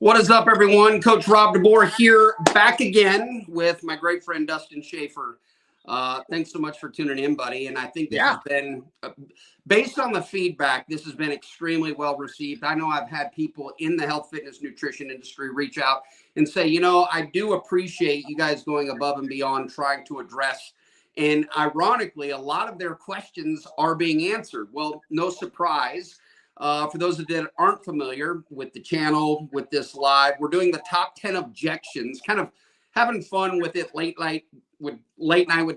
What is up, everyone? Coach Rob DeBoer here, back again with my great friend Dustin Schaefer. Thanks so much for tuning in, buddy. And I think this has been, based on the feedback, this has been extremely well received. I know I've had people in the health, fitness, nutrition industry reach out and say, you know, I do appreciate you guys going above and beyond trying to address. And ironically, a lot of their questions are being answered. Well, no surprise. For those that aren't familiar with the channel, with this live, we're doing the top 10 objections, kind of having fun with it late night with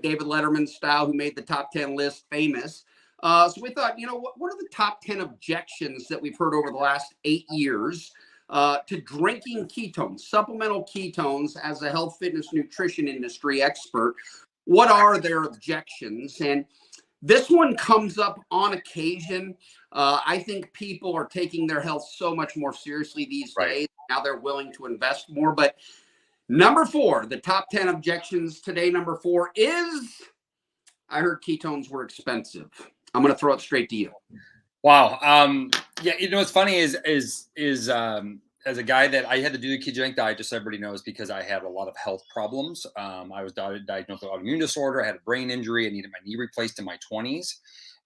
David Letterman style, who made the top 10 list famous. So we thought, you know, what are the top 10 objections that we've heard over the last 8 years to drinking ketones, supplemental ketones? As a health, fitness, nutrition industry expert, what are their objections? And this one comes up on occasion. I think people are taking their health so much more seriously these days. Now they're willing to invest more. But number 4, the top 10 objections today, number 4 is, I heard ketones were expensive. I'm going to throw it straight to you. Wow. Yeah, you know what's funny is as a guy that I had to do the ketogenic diet, just so everybody knows, because I had a lot of health problems. I was diagnosed with autoimmune disorder. I had a brain injury. I needed my knee replaced in my 20s.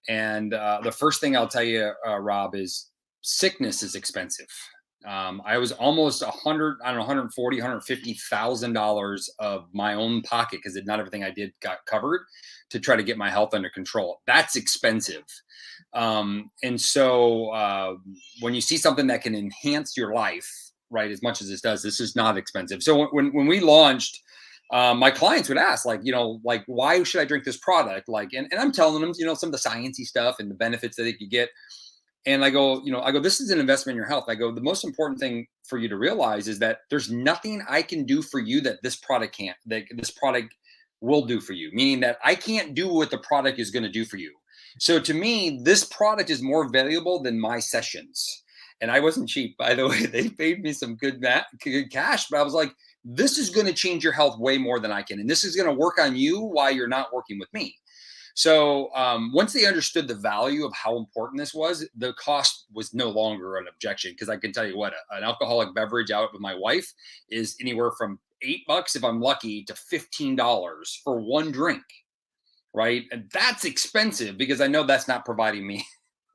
And the first thing I'll tell you, Rob, is sickness is expensive. I was almost $150,000 of my own pocket, because not everything I did got covered, to try to get my health under control. That's expensive. And so when you see something that can enhance your life, right, as much as this does, this is not expensive. So when we launched, my clients would ask, like, you know, like, why should I drink this product? Like, and I'm telling them, you know, some of the sciencey stuff and the benefits that they could get. And I go, this is an investment in your health. I go, the most important thing for you to realize is that there's nothing I can do for you that this product can't, that this product will do for you. Meaning that I can't do what the product is going to do for you. So to me, this product is more valuable than my sessions. And I wasn't cheap, by the way. They paid me some good cash, but I was like, this is going to change your health way more than I can. And this is going to work on you while you're not working with me. So once they understood the value of how important this was, the cost was no longer an objection. Because I can tell you what, an alcoholic beverage out with my wife is anywhere from $8, if I'm lucky, to $15 for one drink. Right. And that's expensive, because I know that's not providing me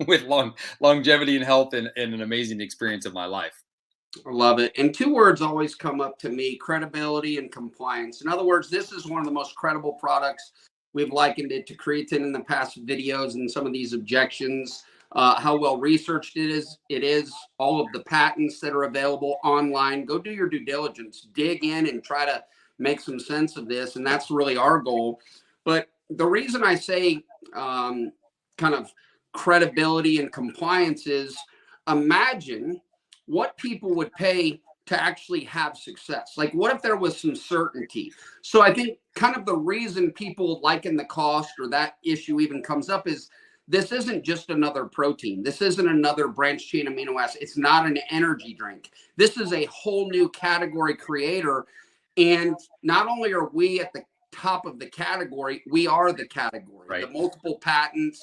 with longevity and health and an amazing experience of my life. I love it. And 2 words always come up to me: credibility and compliance. In other words, this is one of the most credible products. We've likened it to creatine in the past videos, and some of these objections, how well researched it is, all of the patents that are available online. Go do your due diligence, dig in and try to make some sense of this. And that's really our goal. But the reason I say kind of credibility and compliance is, imagine what people would pay to actually have success. Like, what if there was some certainty? So I think kind of the reason people liken the cost, or that issue even comes up, is this isn't just another protein. This isn't another branched chain amino acid. It's not an energy drink. This is a whole new category creator. And not only are we at the top of the category, we are the category. Right. The multiple patents,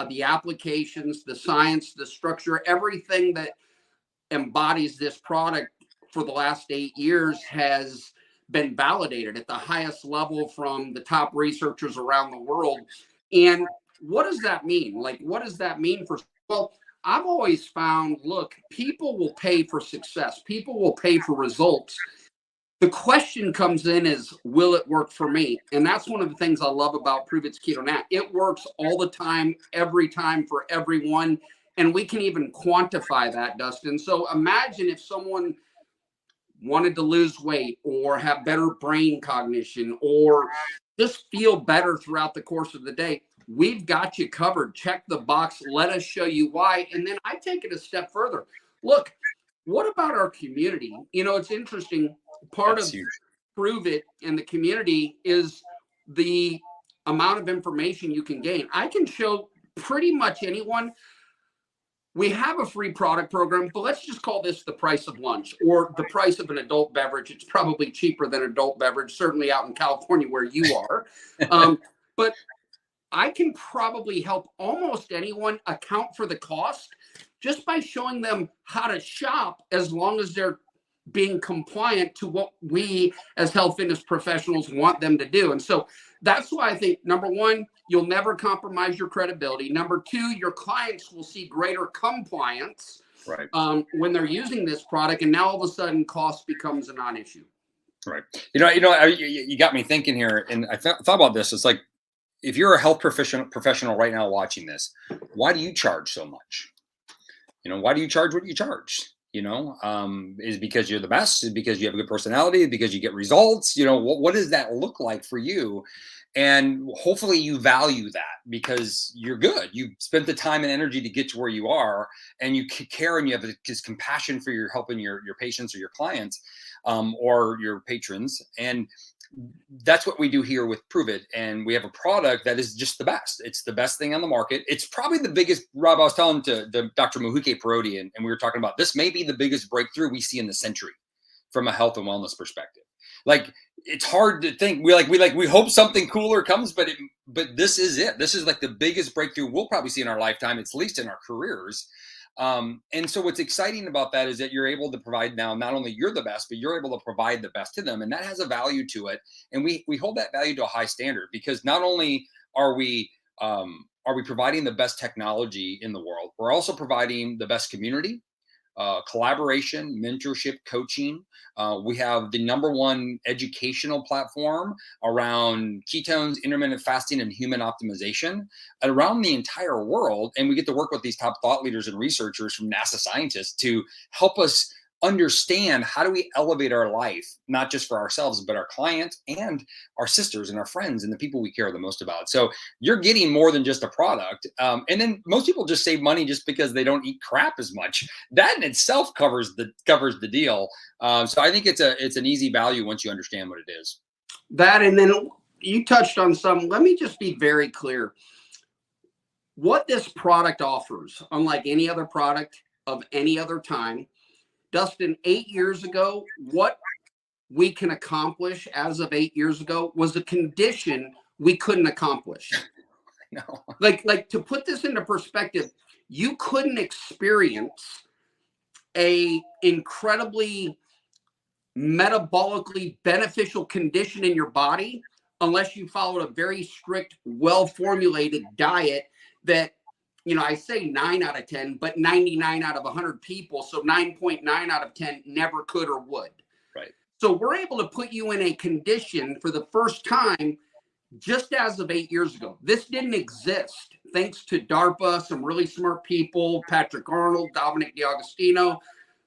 the applications, the science, the structure, everything that embodies this product for the last 8 years has been validated at the highest level from the top researchers around the world. And what does that mean? Like, what does that mean for, well, I've always found, look, people will pay for success. People will pay for results. The question comes in is, will it work for me? And that's one of the things I love about Prove It's Keto Nat. It works all the time, every time, for everyone. And we can even quantify that, Dustin. So imagine if someone wanted to lose weight, or have better brain cognition, or just feel better throughout the course of the day. We've got you covered. Check the box. Let us show you why. And then I take it a step further. Look, what about our community? You know, it's interesting. Part of Prove It and the community is the amount of information you can gain. I can show pretty much anyone. We have a free product program, but let's just call this the price of lunch, or the price of an adult beverage. It's probably cheaper than adult beverage, certainly out in California where you are. But I can probably help almost anyone account for the cost just by showing them how to shop, as long as they're being compliant to what we as health fitness professionals want them to do. And so that's why I think, number one, you'll never compromise your credibility. Number two, your clients will see greater compliance when they're using this product. And now all of a sudden cost becomes a non-issue. Right. You got me thinking here, and I thought about this. It's like, if you're a health professional right now watching this, why do you charge so much? Why do you charge what you charge? Is it because you're the best? Is it because you have a good personality? Because you get results? What does that look like for you? And hopefully you value that because you're good. You spent the time and energy to get to where you are, and you care and you have this compassion for your helping your patients or your clients or your patrons. And that's what we do here with Prove It. And we have a product that is just the best. It's the best thing on the market. It's probably the biggest, Rob, I was telling to Dr. Muhuke Parodi, and we were talking about this may be the biggest breakthrough we see in the century from a health and wellness perspective. Like, it's hard to think. We hope something cooler comes, but this is it. This is like the biggest breakthrough we'll probably see in our lifetime, at least in our careers. And so what's exciting about that is that you're able to provide now, not only you're the best, but you're able to provide the best to them. And that has a value to it. And we hold that value to a high standard, because not only are we providing the best technology in the world, we're also providing the best community, collaboration, mentorship, coaching. We have the #1 educational platform around ketones, intermittent fasting, and human optimization around the entire world. And we get to work with these top thought leaders and researchers from NASA scientists to help us understand how do we elevate our life, not just for ourselves, but our clients and our sisters and our friends and the people we care the most about. So you're getting more than just a product. And then most people just save money just because they don't eat crap as much. That in itself covers the deal. So I think it's an easy value once you understand what it is. That, and then you touched on some. Let me just be very clear. What this product offers, unlike any other product of any other time, Dustin, 8 years ago, what we can accomplish as of 8 years ago was a condition we couldn't accomplish. No. Like to put this into perspective, you couldn't experience a incredibly metabolically beneficial condition in your body unless you followed a very strict, well-formulated diet that, I say 9 out of 10, but 99 out of 100 people, so 9.9 out of 10 never could or would. Right. So we're able to put you in a condition for the first time just as of 8 years ago. This didn't exist. Thanks to DARPA, some really smart people, Patrick Arnold, Dominic D'Agostino,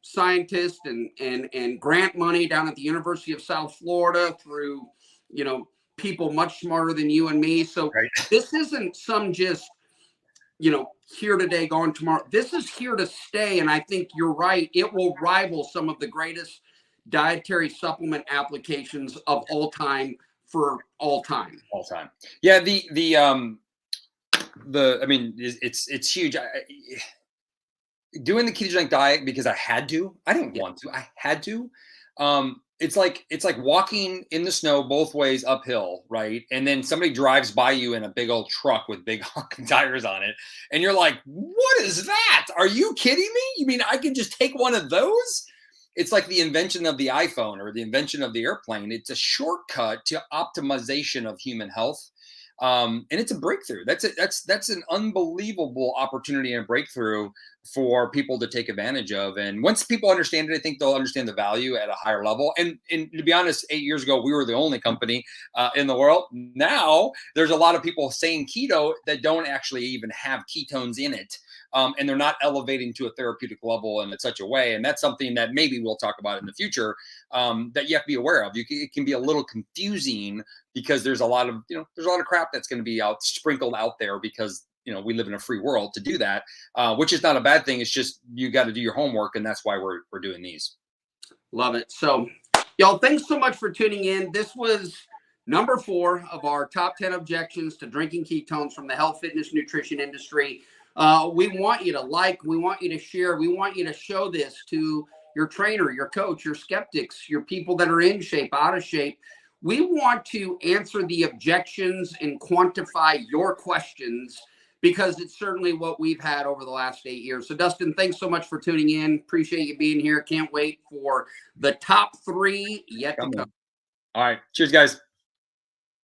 scientists and grant money down at the University of South Florida through, people much smarter than you and me. So This isn't some just, here today, gone tomorrow. This is here to stay. And I think you're right. It will rival some of the greatest dietary supplement applications of all time for all time. All time. Yeah. It's huge. Doing the ketogenic diet because I had to. I didn't want to. I had to. It's like walking in the snow both ways uphill, right? And then somebody drives by you in a big old truck with big honking tires on it, and you're like, "What is that? Are you kidding me? You mean I could just take one of those?" It's like the invention of the iPhone or the invention of the airplane. It's a shortcut to optimization of human health. And it's a breakthrough. That's an unbelievable opportunity and breakthrough for people to take advantage of. And once people understand it, I think they'll understand the value at a higher level. And to be honest, 8 years ago, we were the only company in the world. Now there's a lot of people saying keto that don't actually even have ketones in it. And they're not elevating to a therapeutic level in such a way. And that's something that maybe we'll talk about in the future that you have to be aware of. It can be a little confusing because there's a lot of crap that's going to be sprinkled out there because, we live in a free world to do that, which is not a bad thing. It's just, you got to do your homework. And that's why we're doing these. Love it. So y'all, thanks so much for tuning in. This was number 4 of our top 10 objections to drinking ketones from the health, fitness, nutrition industry. We want you to like, we want you to share, we want you to show this to your trainer, your coach, your skeptics, your people that are in shape, out of shape. We want to answer the objections and quantify your questions because it's certainly what we've had over the last 8 years. So Dustin, thanks so much for tuning in. Appreciate you being here. Can't wait for the top 3 yet to come. All right. Cheers, guys.